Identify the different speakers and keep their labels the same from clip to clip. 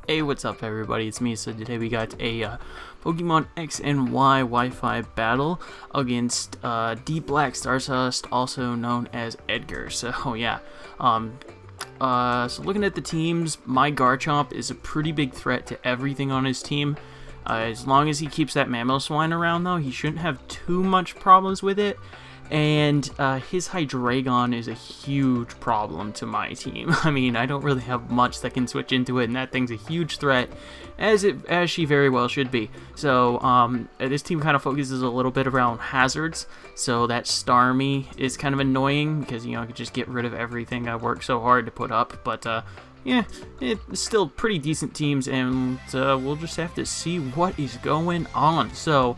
Speaker 1: Hey, what's up everybody, it's me. So today we got a Pokemon X and Y Wi-Fi battle against Deep Black Stardust, also known as Edgar. So yeah, so looking at the teams, my Garchomp is a pretty big threat to everything on his team. As long as he keeps that Mamoswine around though, he shouldn't have too much problems with it. And his Hydreigon is a huge problem to my team. I mean, I don't really have much that can switch into it, and that thing's a huge threat, as she very well should be. So this team kind of focuses a little bit around hazards. So that Starmie is kind of annoying because I could just get rid of everything I worked so hard to put up. But yeah, it's still pretty decent teams, and we'll just have to see what is going on. So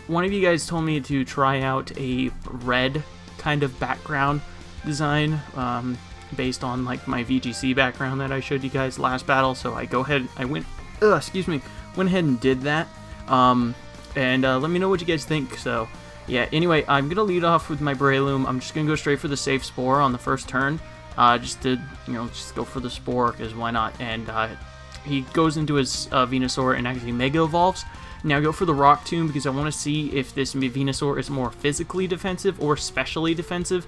Speaker 1: one of you guys told me to try out a red kind of background design based on like my VGC background that I showed you guys last battle. So I went ahead and did that. And let me know what you guys think. So yeah, anyway, I'm gonna lead off with my Breloom. I'm just gonna go straight for the safe Spore on the first turn, just to just go for the Spore because why not? And he goes into his Venusaur and actually Mega Evolves. Now go for the Rock Tomb because I want to see if this Venusaur is more physically defensive or specially defensive.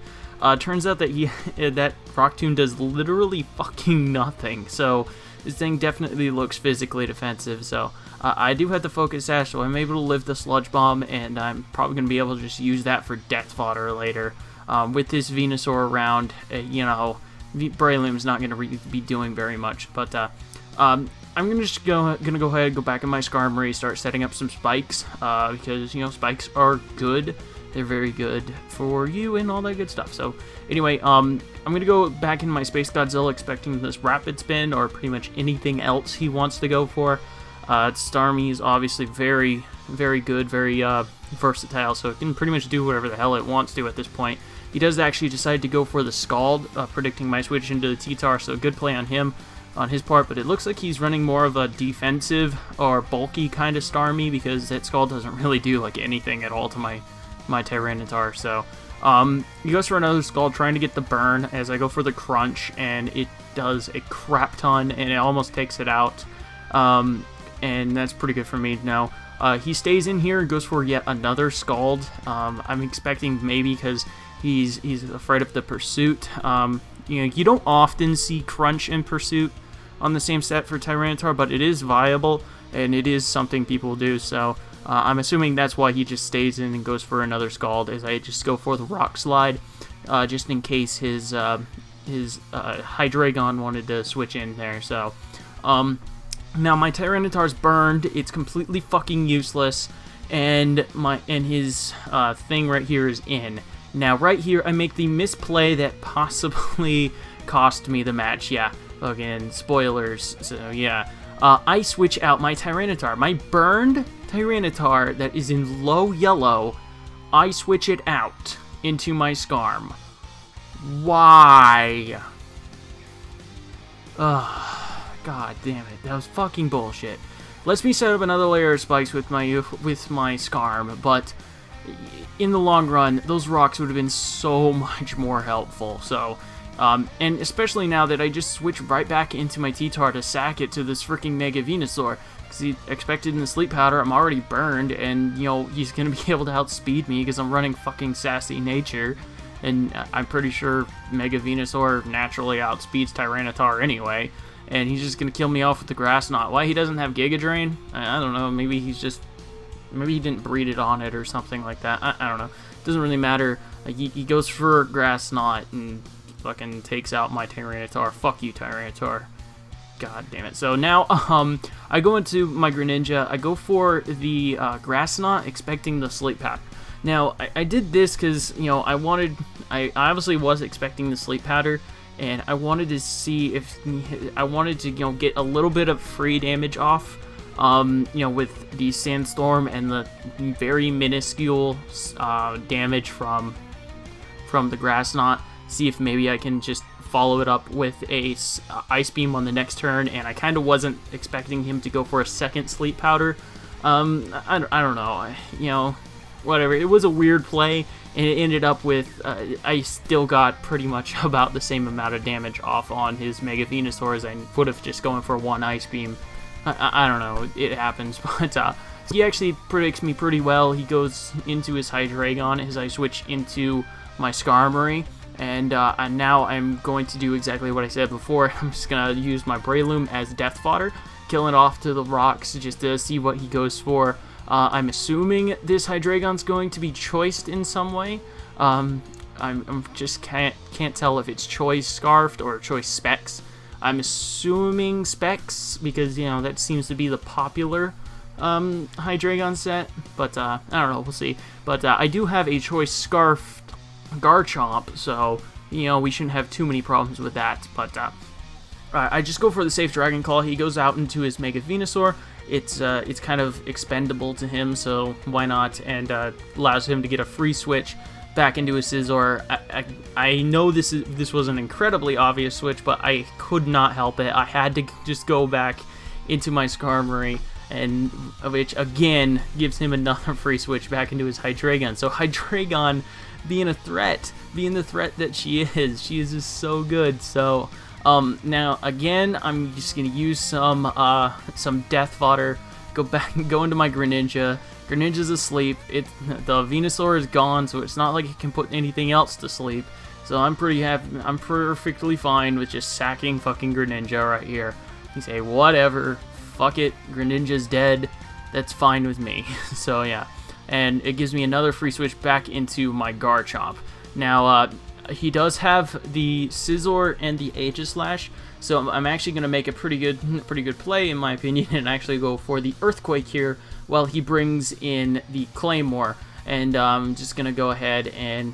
Speaker 1: Turns out that that Rock Tomb does literally fucking nothing. So this thing definitely looks physically defensive. So I do have the Focus Sash, so I'm able to live the Sludge Bomb, and I'm probably going to be able to just use that for death fodder later. With this Venusaur around, Breloom's not going to be doing very much. But I'm gonna go ahead and go back in my Skarmory, start setting up some spikes, because spikes are good. They're very good for you and all that good stuff. So anyway, I'm gonna go back in my Space Godzilla, expecting this Rapid Spin or pretty much anything else he wants to go for. Starmie is obviously very, very good, very versatile, so it can pretty much do whatever the hell it wants to at this point. He does actually decide to go for the Scald, predicting my switch into the T-Tar, so good play on him. On his part, but it looks like he's running more of a defensive or bulky kind of Starmie because that Scald doesn't really do like anything at all to my Tyranitar. So he goes for another Scald, trying to get the burn as I go for the Crunch, and it does a crap ton and it almost takes it out. And that's pretty good for me. Now he stays in here and goes for yet another Scald. I'm expecting maybe because he's afraid of the Pursuit. You don't often see Crunch and Pursuit on the same set for Tyranitar, but it is viable, and it is something people do, so I'm assuming that's why he just stays in and goes for another Scald, as I just go for the Rock Slide, just in case his Hydreigon wanted to switch in there. So now my Tyranitar's burned, it's completely fucking useless, and his thing right here is in. Now right here I make the misplay that possibly cost me the match. Yeah, again, spoilers. So yeah, I switch out my Tyranitar, my burned Tyranitar that is in low yellow. I switch it out into my Skarm. Why? God damn it, that was fucking bullshit. Lets me set up another layer of spikes with my Skarm, but in the long run, those rocks would have been so much more helpful. So, and especially now that I just switched right back into my T-Tar to sack it to this freaking Mega Venusaur, because he expected in the Sleep Powder, I'm already burned, and, he's going to be able to outspeed me because I'm running fucking Sassy Nature, and I'm pretty sure Mega Venusaur naturally outspeeds Tyranitar anyway, and he's just going to kill me off with the Grass Knot. Why he doesn't have Giga Drain? I don't know, maybe he didn't breed it on it or something like that. I don't know. Doesn't really matter. He goes for Grass Knot and fucking takes out my Tyranitar. Fuck you, Tyranitar. God damn it. So now, I go into my Greninja. I go for the Grass Knot, expecting the Sleep Powder. Now, I did this because, I obviously was expecting the Sleep Powder, and I wanted to see if, get a little bit of free damage off. With the Sandstorm and the very minuscule damage from the Grass Knot, see if maybe I can just follow it up with a Ice Beam on the next turn, and I kind of wasn't expecting him to go for a second Sleep Powder. I don't know, whatever. It was a weird play, and it ended up with, I still got pretty much about the same amount of damage off on his Mega Venusaur as I would have just going for one Ice Beam. I don't know, it happens, but he actually predicts me pretty well. He goes into his Hydreigon as I switch into my Skarmory, and now I'm going to do exactly what I said before. I'm just going to use my Breloom as death fodder, kill it off to the rocks just to see what he goes for. I'm assuming this Hydreigon's going to be choiced in some way. I'm just can't tell if it's choice Scarfed or choice Specs. I'm assuming Specs because, you know, that seems to be the popular Hydreigon set, but I don't know, we'll see. But I do have a choice Scarfed Garchomp, so, you know, we shouldn't have too many problems with that. But I just go for the safe Dragon Claw. He goes out into his Mega Venusaur. It's kind of expendable to him, so why not? And allows him to get a free switch back into his Scizor. I know this was an incredibly obvious switch, but I could not help it. I had to just go back into my Skarmory, and which again gives him another free switch back into his Hydreigon. So Hydreigon being the threat that she is just so good. So now again, I'm just gonna use some death fodder. Go into my Greninja. Greninja's asleep. The Venusaur is gone, so it's not like it can put anything else to sleep. So I'm pretty happy. I'm perfectly fine with just sacking fucking Greninja right here. You say whatever, fuck it. Greninja's dead. That's fine with me. So yeah, and it gives me another free switch back into my Garchomp. Now he does have the Scizor and the Aegislash, so I'm actually going to make a pretty good play in my opinion, and actually go for the Earthquake here while he brings in the Claymore. And I'm just going to go ahead and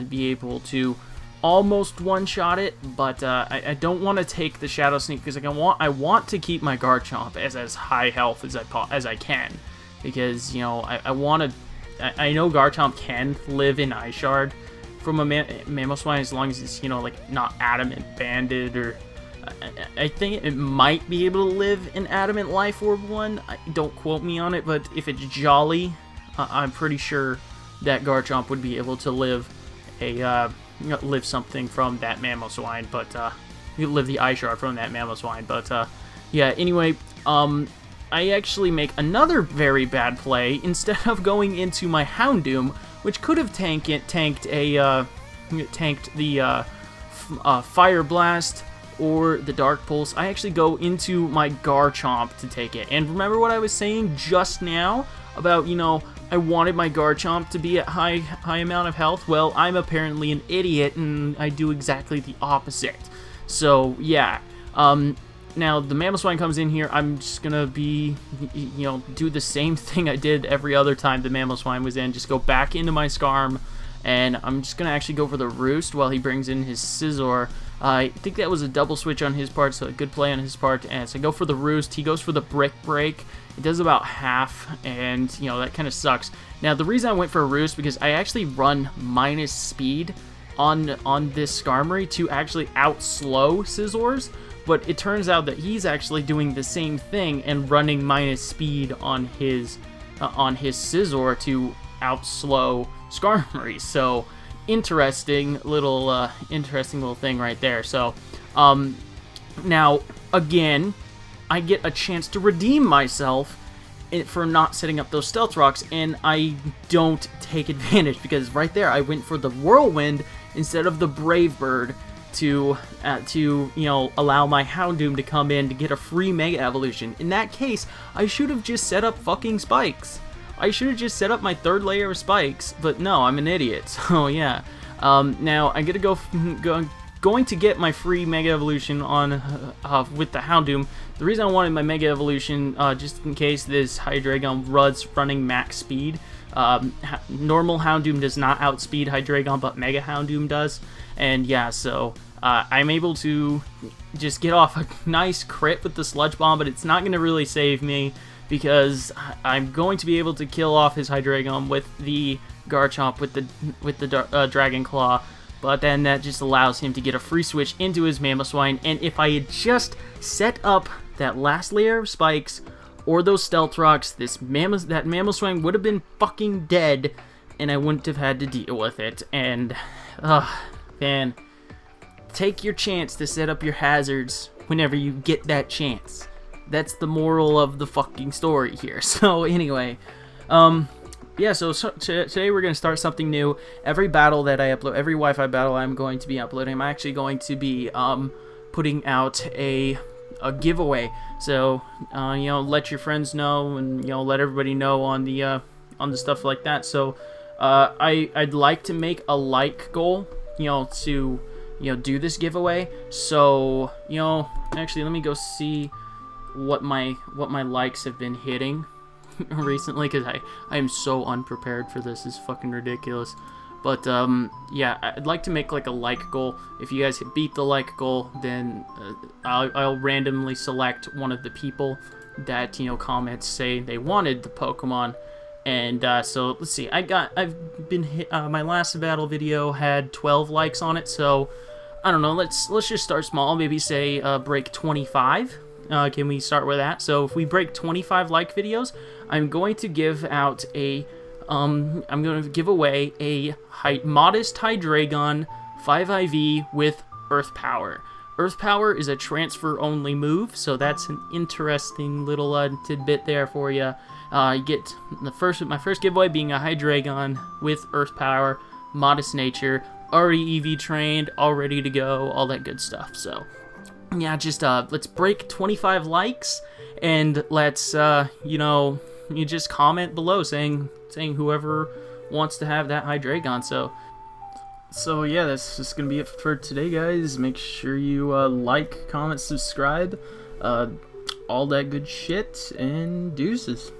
Speaker 1: be able to almost one-shot it, but I don't want to take the Shadow Sneak because I want to keep my Garchomp as high health as I can, because, you know, I know Garchomp can live in Ice Shard from a Mamoswine as long as it's, you know, like not Adamant Banded, or I think it might be able to live in Adamant Life Orb 1. Don't quote me on it, but if it's Jolly, I'm pretty sure that Garchomp would be able to live something from that Mamoswine, but you live the Ice Shard from that Mamoswine. But yeah, anyway, I actually make another very bad play. Instead of going into my Houndoom, which could have tanked the Fire Blast or the Dark Pulse, I actually go into my Garchomp to take it. And remember what I was saying just now about, you know, I wanted my Garchomp to be at high amount of health? Well, I'm apparently an idiot, and I do exactly the opposite. So, yeah. Now, the Mamoswine comes in here. I'm just gonna do the same thing I did every other time the Mamoswine was in. Just go back into my Skarm, and I'm just gonna actually go for the Roost while he brings in his Scizor. I think that was a double switch on his part, so a good play on his part. And so I go for the Roost. He goes for the Brick Break. It does about half, and, you know, that kind of sucks. Now, the reason I went for a Roost, because I actually run minus speed on this Skarmory to actually outslow Scizor's, but it turns out that he's actually doing the same thing and running minus speed on his Scizor to outslow Skarmory. So interesting little thing right there. So now again, I get a chance to redeem myself for not setting up those Stealth Rocks, and I don't take advantage because right there I went for the Whirlwind instead of the Brave Bird to you know, allow my Houndoom to come in to get a free Mega Evolution. In that case, I should have just set up fucking Spikes. I should have just set up my third layer of Spikes, but no, I'm an idiot. So yeah, now I'm gonna going to get my free Mega Evolution on with the Houndoom. The reason I wanted my Mega Evolution, just in case this Hydreigon runs running max speed. Normal Houndoom does not outspeed Hydreigon, but Mega Houndoom does. And yeah, so I'm able to just get off a nice crit with the Sludge Bomb, but it's not going to really save me because I'm going to be able to kill off his Hydreigon with the Garchomp with the Dragon Claw. But then that just allows him to get a free switch into his Mamoswine. And if I had just set up that last layer of Spikes or those Stealth Rocks, that Mamoswine would have been fucking dead and I wouldn't have had to deal with it. And, man, take your chance to set up your hazards whenever you get that chance. That's the moral of the fucking story here. So anyway, yeah, so today we're going to start something new. Every battle that I upload, every Wi-Fi battle I'm going to be uploading, I'm actually going to be putting out a giveaway. So, you know, let your friends know, and, you know, let everybody know on the stuff like that. So, I'd like to make a like goal, you know, to, you know, do this giveaway. So, you know, actually, let me go see what my likes have been hitting recently, because I am so unprepared for this. It's fucking ridiculous. But yeah, I'd like to make like a like goal. If you guys beat the like goal, then I'll randomly select one of the people that, you know, comments say they wanted the Pokemon. And so let's see, I've been hit, my last battle video had 12 likes on it, so I don't know, let's just start small. Maybe say break 25. Can we start with that? So if we break 25 like videos, I'm going to give out a I'm going to give away a modest Hydreigon 5IV with Earth Power. Earth Power is a transfer-only move, so that's an interesting little tidbit there for you. You get my first giveaway being a Hydreigon with Earth Power, modest nature, already EV trained, all ready to go, all that good stuff. So yeah, just let's break 25 likes, and let's you know, you just comment below saying whoever wants to have that Hydreigon. So yeah, that's just gonna be it for today, guys. Make sure you like, comment, subscribe, all that good shit, and deuces.